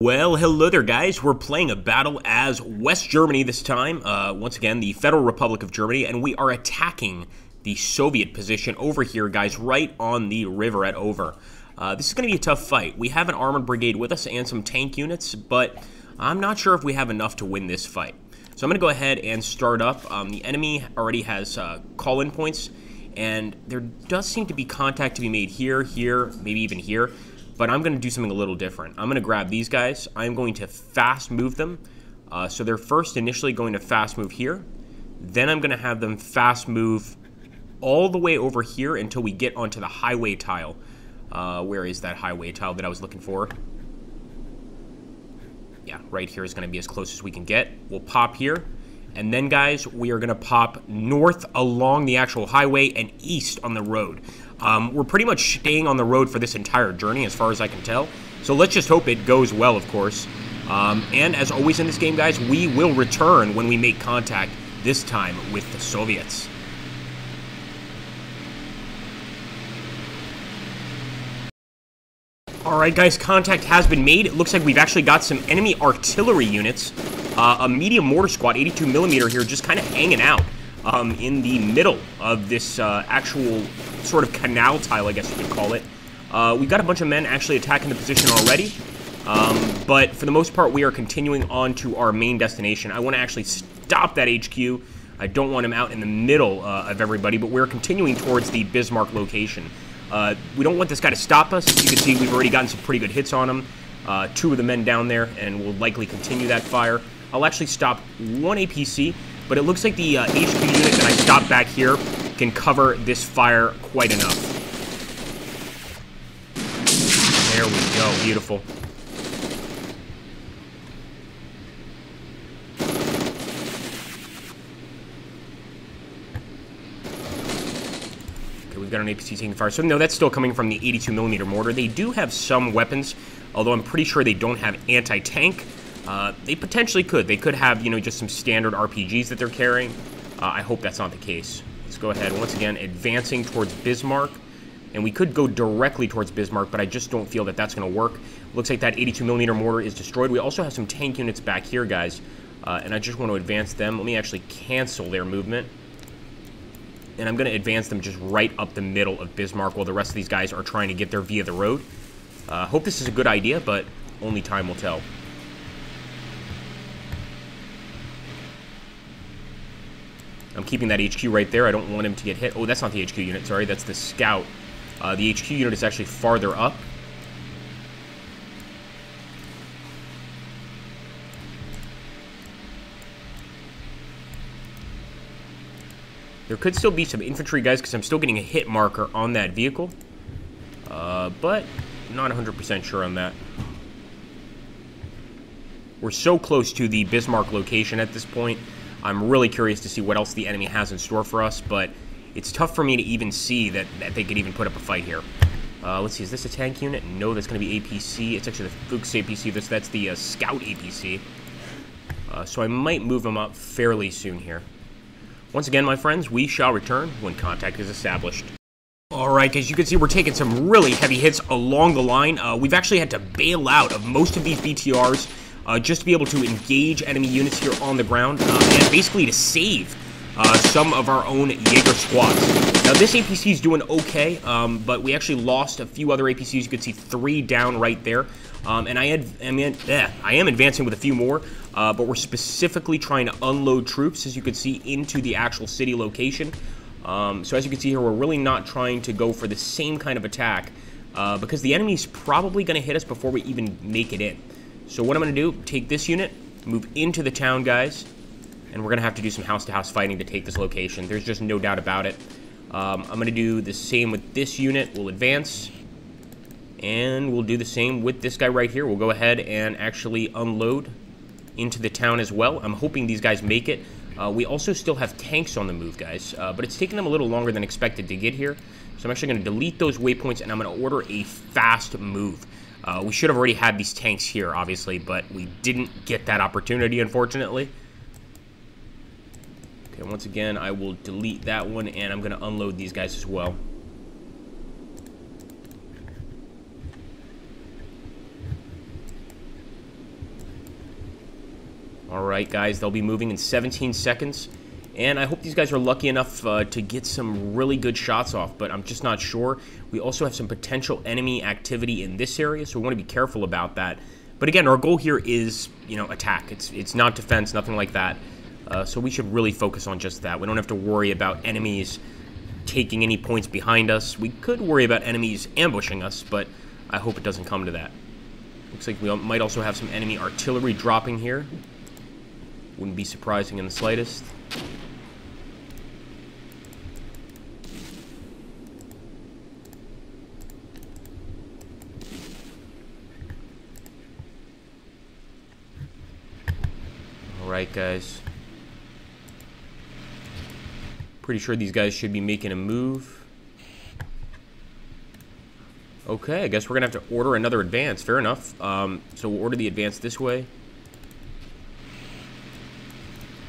Well, hello there, guys. We're playing a battle as West Germany this time. Once again, the Federal Republic of Germany, and we are attacking the Soviet position over here, guys, right on the river at Over. This is going to be a tough fight. We have an armored brigade with us and some tank units, but I'm not sure if we have enough to win this fight. So I'm going to go ahead and start up. The enemy already has call-in points, and there does seem to be contact to be made here, maybe even here. But I'm going to do something a little different. I'm going to grab these guys. I'm going to fast move them. So they're first initially going to fast move here. Then I'm going to have them fast move all the way over here until we get onto the highway tile. Where is that highway tile that I was looking for? Yeah, right here is going to be as close as we can get. We'll pop here. And then, guys, we are going to pop north along the actual highway and east on the road. We're pretty much staying on the road for this entire journey, as far as I can tell. So let's just hope it goes well, of course. And as always in this game, guys, we will return when we make contact, this time with the Soviets. Alright, guys, contact has been made. It looks like we've actually got some enemy artillery units. A medium mortar squad, 82mm here, just kind of hanging out in the middle of this actual sort of canal tile, I guess you could call it. We've got a bunch of men actually attacking the position already, but for the most part, we are continuing on to our main destination. I want to actually stop that HQ. I don't want him out in the middle of everybody, but we're continuing towards the Bismarck location. We don't want this guy to stop us. As you can see, we've already gotten some pretty good hits on him. Two of the men down there, and we'll likely continue that fire. I'll actually stop one APC, but it looks like the HQ unit that I stopped back here can cover this fire quite enough. There we go. Beautiful. Okay, we've got an APC taking fire. So, no, that's still coming from the 82mm mortar. They do have some weapons, although I'm pretty sure they don't have anti-tank. They potentially could. They could have, you know, just some standard RPGs that they're carrying. I hope that's not the case. Let's go ahead, once again, advancing towards Bismarck. And we could go directly towards Bismarck, but I just don't feel that that's going to work. Looks like that 82mm mortar is destroyed. We also have some tank units back here, guys. And I just want to advance them. Let me actually cancel their movement. And I'm going to advance them just right up the middle of Bismarck while the rest of these guys are trying to get there via the road. Hope this is a good idea, but only time will tell. I'm keeping that HQ right there. I don't want him to get hit. Oh, that's not the HQ unit. Sorry, that's the scout. The HQ unit is actually farther up. There could still be some infantry, guys, because I'm still getting a hit marker on that vehicle. But not 100% sure on that. We're so close to the Bismarck location at this point. I'm really curious to see what else the enemy has in store for us, but it's tough for me to even see that they could even put up a fight here. Let's see, is this a tank unit? No, that's going to be APC. It's actually the Fuchs APC. That's the Scout APC. So I might move them up fairly soon here. Once again, my friends, we shall return when contact is established. Alright, as you can see, we're taking some really heavy hits along the line. We've actually had to bail out of most of these BTRs just to be able to engage enemy units here on the ground, and basically to save some of our own Jaeger squads. Now, this APC is doing okay, but we actually lost a few other APCs. You can see 3 down right there. And I am advancing with a few more, but we're specifically trying to unload troops, as you can see, into the actual city location. So as you can see here, we're really not trying to go for the same kind of attack, because the enemy's probably going to hit us before we even make it in. So what I'm going to do, take this unit, move into the town, guys, and we're going to have to do some house-to-house fighting to take this location. There's just no doubt about it. I'm going to do the same with this unit. We'll advance, and we'll do the same with this guy right here. We'll go ahead and actually unload into the town as well. I'm hoping these guys make it. We also still have tanks on the move, guys, but it's taking them a little longer than expected to get here. So I'm actually going to delete those waypoints, and I'm going to order a fast move. We should have already had these tanks here, obviously, but we didn't get that opportunity, unfortunately. Okay, once again, I will delete that one, and I'm going to unload these guys as well. All right, guys, they'll be moving in 17 seconds. And I hope these guys are lucky enough to get some really good shots off, but I'm just not sure. We also have some potential enemy activity in this area, so we want to be careful about that. But again, our goal here is, you know, attack. It's not defense, nothing like that. So we should really focus on just that. We don't have to worry about enemies taking any points behind us. We could worry about enemies ambushing us, but I hope it doesn't come to that. Looks like we might also have some enemy artillery dropping here. Wouldn't be surprising in the slightest. Alright, guys. Pretty sure these guys should be making a move. Okay, I guess we're going to have to order another advance. Fair enough. So we'll order the advance this way.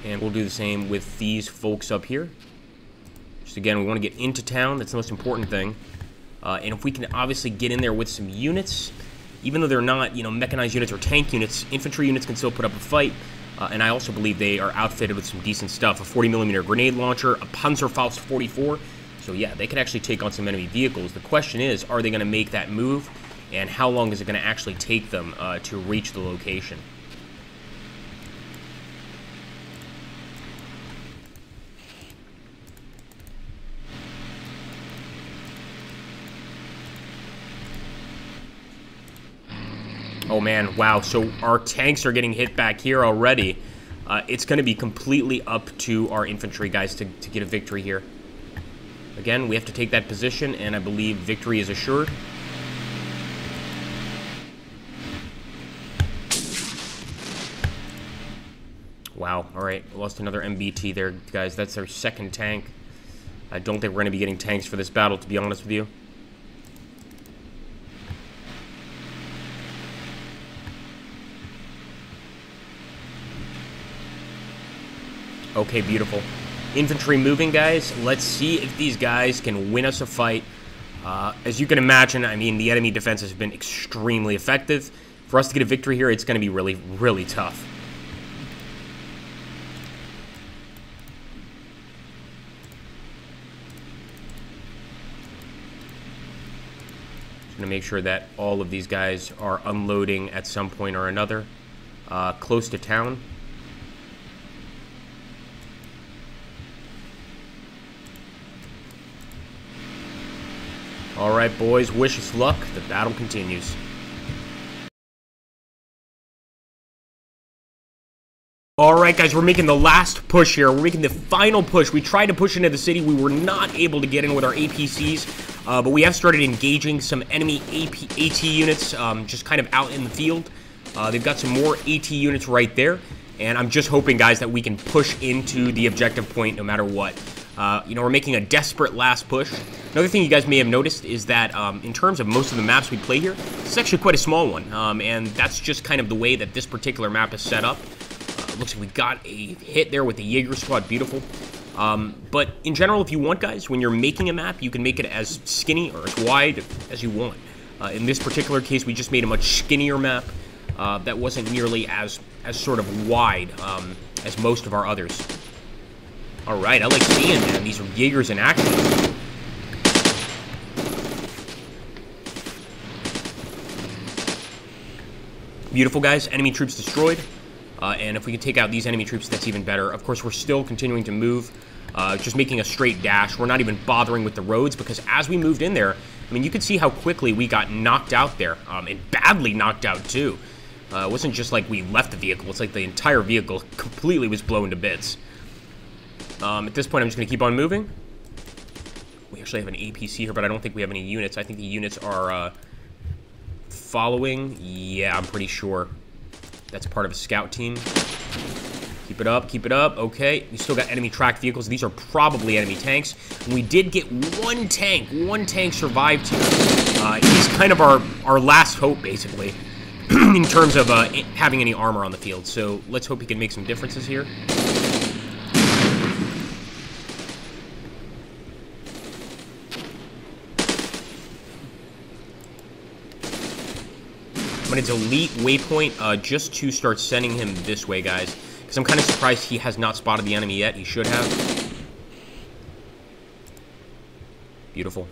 And we'll do the same with these folks up here. Just again, we want to get into town. That's the most important thing. And if we can obviously get in there with some units, even though they're not, you know, mechanized units or tank units, infantry units can still put up a fight. And I also believe they are outfitted with some decent stuff. A 40mm grenade launcher, a Panzerfaust 44. So yeah, they can actually take on some enemy vehicles. The question is, are they going to make that move? And how long is it going to actually take them to reach the location? Oh man, wow, so our tanks are getting hit back here already. It's going to be completely up to our infantry guys to get a victory here. Again, we have to take that position, and I believe victory is assured. Wow, alright, lost another MBT there, guys. That's our second tank. I don't think we're going to be getting tanks for this battle, to be honest with you. Okay, beautiful. Infantry moving, guys. Let's see if these guys can win us a fight. As you can imagine, I mean, the enemy defense has been extremely effective. For us to get a victory here, it's going to be really, really tough. Just going to make sure that all of these guys are unloading at some point or another. Close to town. Alright, boys, wish us luck. The battle continues. Alright, guys, we're making the last push here. We're making the final push. We tried to push into the city. We were not able to get in with our APCs, but we have started engaging some enemy AT units just kind of out in the field. They've got some more AT units right there, and I'm just hoping, guys, that we can push into the objective point no matter what. You know, we're making a desperate last push. Another thing you guys may have noticed is that in terms of most of the maps we play here, it's actually quite a small one. And that's just kind of the way that this particular map is set up. Looks like we got a hit there with the Jaeger squad. Beautiful. But in general, if you want, guys, when you're making a map, you can make it as skinny or as wide as you want. In this particular case, we just made a much skinnier map that wasn't nearly as sort of wide as most of our others. Alright, I like seeing, man, these Jaegers in action. Beautiful, guys. Enemy troops destroyed. And if we can take out these enemy troops, that's even better. Of course, we're still continuing to move, just making a straight dash. We're not even bothering with the roads, because as we moved in there, I mean, you could see how quickly we got knocked out there, and badly knocked out, too. It wasn't just like we left the vehicle. It's like the entire vehicle completely was blown to bits. At this point, I'm just going to keep on moving. We actually have an APC here, but I don't think we have any units. I think the units are following. Yeah, I'm pretty sure that's part of a scout team. Keep it up, keep it up. Okay, we still got enemy tracked vehicles. These are probably enemy tanks. And we did get one tank. One tank survived here. He's kind of our last hope, basically, in terms of having any armor on the field. So let's hope he can make some differences here. I'm going to delete waypoint just to start sending him this way, guys. Because I'm kind of surprised he has not spotted the enemy yet. He should have. Beautiful.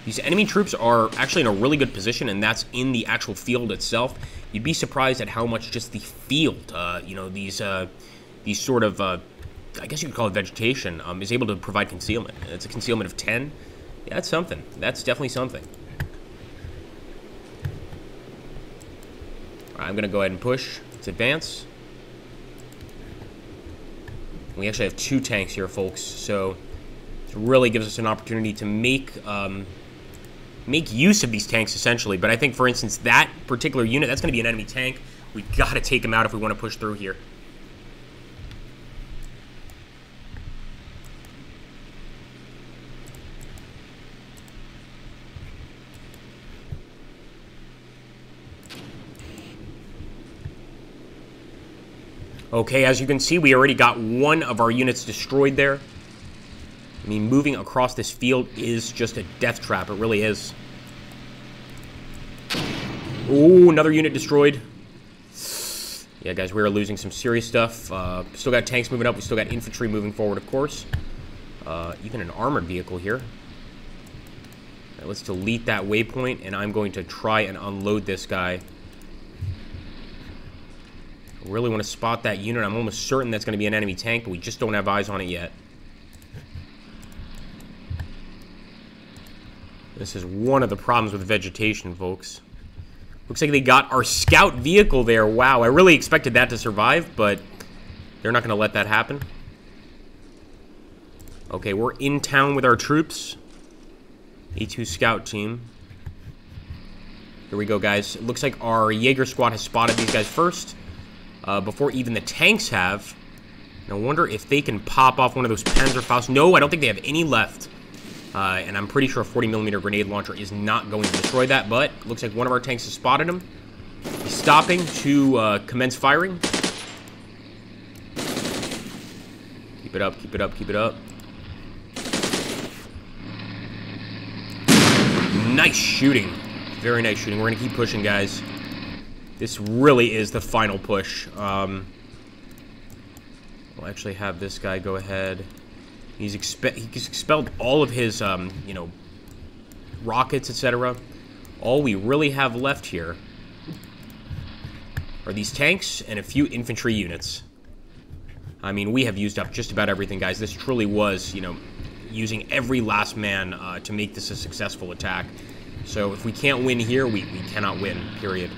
These enemy troops are actually in a really good position, and that's in the actual field itself. You'd be surprised at how much just the field, you know, these sort of, I guess you could call it vegetation, is able to provide concealment. It's a concealment of 10. Yeah, that's something. That's definitely something. All right, I'm going to go ahead and push. Let's advance. We actually have 2 tanks here, folks, so it really gives us an opportunity to make use of these tanks, essentially. But I think, for instance, that particular unit, that's going to be an enemy tank. We've got to take him out if we want to push through here. Okay, as you can see, we already got one of our units destroyed there. I mean, moving across this field is just a death trap. It really is. Ooh, another unit destroyed. Yeah, guys, we are losing some serious stuff. Still got tanks moving up. We still got infantry moving forward, of course. Even an armored vehicle here. Right, let's delete that waypoint, and I'm going to try and unload this guy. I really want to spot that unit. I'm almost certain that's going to be an enemy tank, but we just don't have eyes on it yet. This is one of the problems with vegetation, folks. Looks like they got our scout vehicle there. Wow, I really expected that to survive, but they're not going to let that happen. Okay, we're in town with our troops. A2 scout team. Here we go, guys. It looks like our Jaeger squad has spotted these guys first. Before even the tanks have. And I wonder if they can pop off one of those Panzerfaust. No, I don't think they have any left. And I'm pretty sure a 40mm grenade launcher is not going to destroy that, but it looks like one of our tanks has spotted him. He's stopping to commence firing. Keep it up, keep it up, keep it up. Nice shooting. Very nice shooting. We're going to keep pushing, guys. This really is the final push. We'll actually have this guy go ahead. He's expelled all of his, you know, rockets, etc. All we really have left here are these tanks and a few infantry units. I mean, we have used up just about everything, guys. This truly was, you know, using every last man to make this a successful attack. So if we can't win here, we cannot win, period.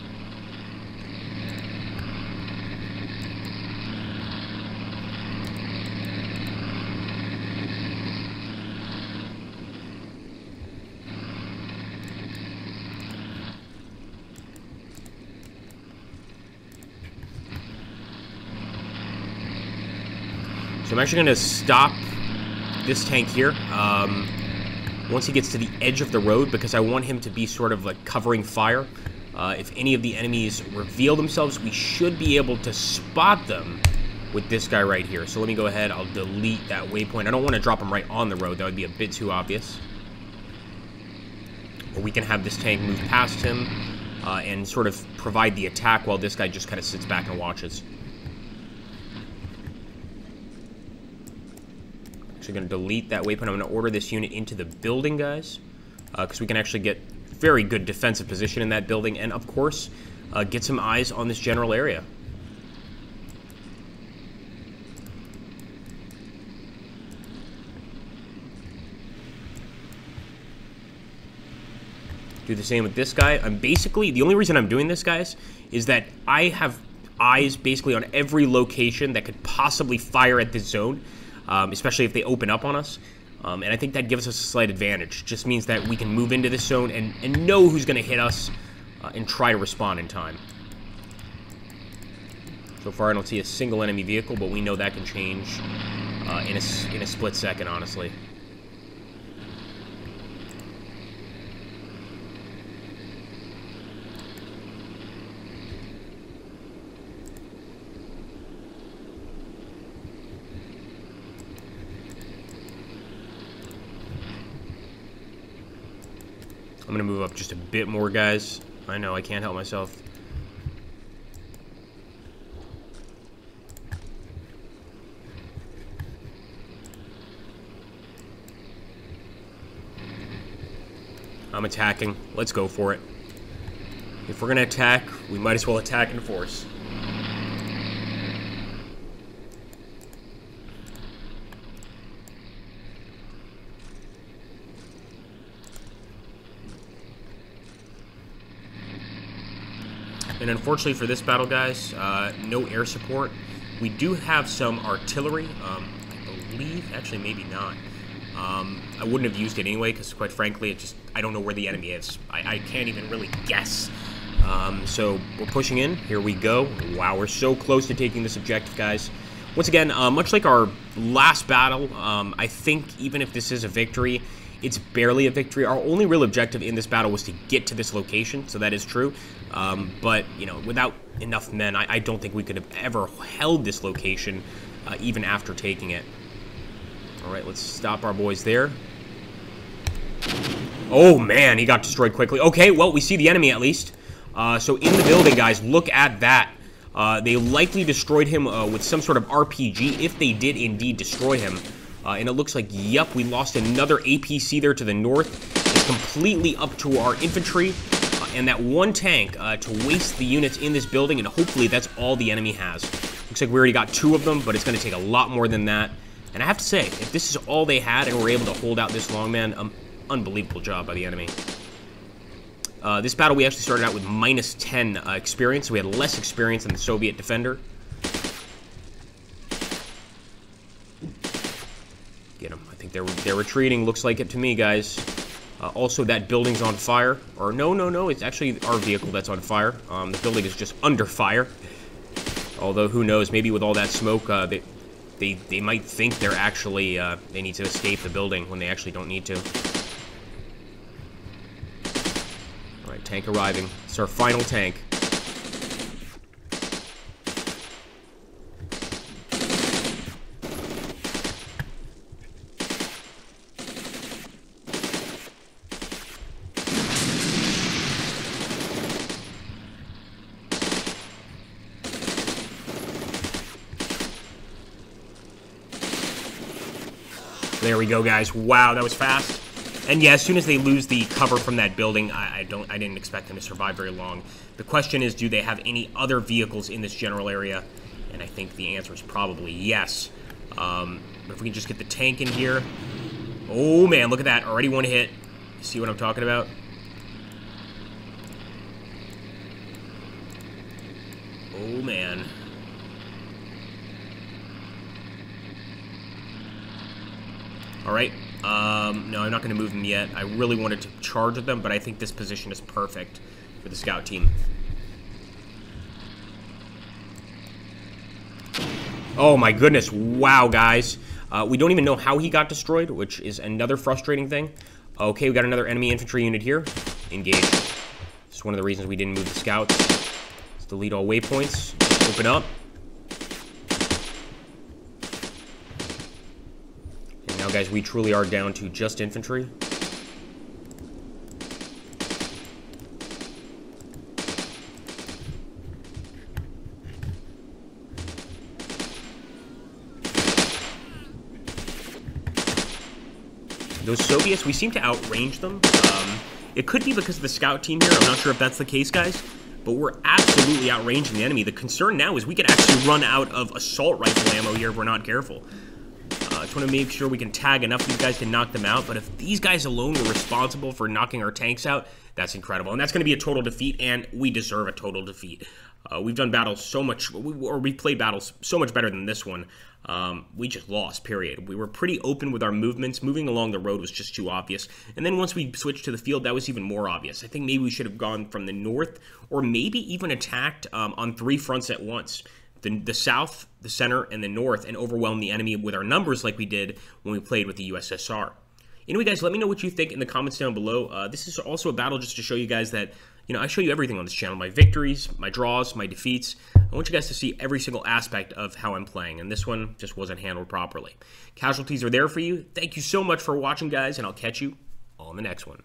So I'm actually going to stop this tank here once he gets to the edge of the road, because I want him to be sort of like covering fire. If any of the enemies reveal themselves, we should be able to spot them with this guy right here. So let me go ahead. I'll delete that waypoint. I don't want to drop him right on the road. That would be a bit too obvious. Or we can have this tank move past him and sort of provide the attack while this guy just kind of sits back and watches. Actually going to delete that waypoint. I'm going to order this unit into the building, guys, because we can actually get very good defensive position in that building, and of course get some eyes on this general area. Do the same with this guy. I'm basically, the only reason I'm doing this, guys, is that I have eyes basically on every location that could possibly fire at this zone. Especially if they open up on us. And I think that gives us a slight advantage. Just means that we can move into this zone and know who's going to hit us and try to respond in time. So far, I don't see a single enemy vehicle, but we know that can change in a split second, honestly. I'm going to move up just a bit more, guys. I know, I can't help myself. I'm attacking. Let's go for it. If we're going to attack, we might as well attack in force. And unfortunately for this battle, guys, no air support. We do have some artillery. I believe, actually maybe not. I wouldn't have used it anyway because, quite frankly, I don't know where the enemy is. I can't even really guess. So we're pushing in. Here we go. Wow, we're so close to taking this objective, guys. Once again, much like our last battle, I think even if this is a victory, it's barely a victory. Our only real objective in this battle was to get to this location, so that is true. But, you know, without enough men, I don't think we could have ever held this location, even after taking it. All right, let's stop our boys there. Oh, man, he got destroyed quickly. Okay, well, we see the enemy at least. So in the building, guys, look at that. They likely destroyed him with some sort of RPG, if they did indeed destroy him. And it looks like, yep, we lost another APC there to the north. It's completely up to our infantry and that one tank to waste the units in this building, and hopefully that's all the enemy has. Looks like we already got 2 of them, but it's going to take a lot more than that. And I have to say, if this is all they had and were able to hold out this long, man, unbelievable job by the enemy. This battle, we actually started out with minus 10 experience, so we had less experience than the Soviet defender. Get them. I think they're retreating. Looks like it to me, guys. Also, that building's on fire. Or no, it's actually our vehicle that's on fire. The building is just under fire. Although, who knows? Maybe with all that smoke, they might think they're actually they need to escape the building when they actually don't need to. All right, tank arriving. It's our final tank. There we go, guys. Wow, that was fast. And yeah, as soon as they lose the cover from that building, I didn't expect them to survive very long. The question is, do they have any other vehicles in this general area? And I think the answer is probably yes. But if we can just get the tank in here. Oh man, look at that. Already one hit. See what I'm talking about? Oh man. Alright, no, I'm not going to move them yet. I really wanted to charge at them, but I think this position is perfect for the scout team. Oh my goodness, wow, guys. We don't even know how he got destroyed, which is another frustrating thing. Okay, we got another enemy infantry unit here. Engage. This is one of the reasons we didn't move the scouts. Let's delete all waypoints. Open up. Now, guys, we truly are down to just infantry. Those Soviets, we seem to outrange them. It could be because of the scout team here. I'm not sure if that's the case, guys. But we're absolutely outranging the enemy. The concern now is we could actually run out of assault rifle ammo here if we're not careful. I just want to make sure we can tag enough of these guys to knock them out. But if these guys alone were responsible for knocking our tanks out, that's incredible. And that's going to be a total defeat, and we deserve a total defeat. We've done battles so much, or we played battles so much better than this one. We just lost, period. We were pretty open with our movements. Moving along the road was just too obvious. And then once we switched to the field, that was even more obvious. I think maybe we should have gone from the north, or maybe even attacked on 3 fronts at once. The south, the center, and the north, and overwhelm the enemy with our numbers like we did when we played with the USSR. Anyway, guys, let me know what you think in the comments down below. This is also a battle just to show you guys that, you know, I show you everything on this channel. My victories, my draws, my defeats. I want you guys to see every single aspect of how I'm playing, and this one just wasn't handled properly. Casualties are there for you. Thank you so much for watching, guys, and I'll catch you on the next one.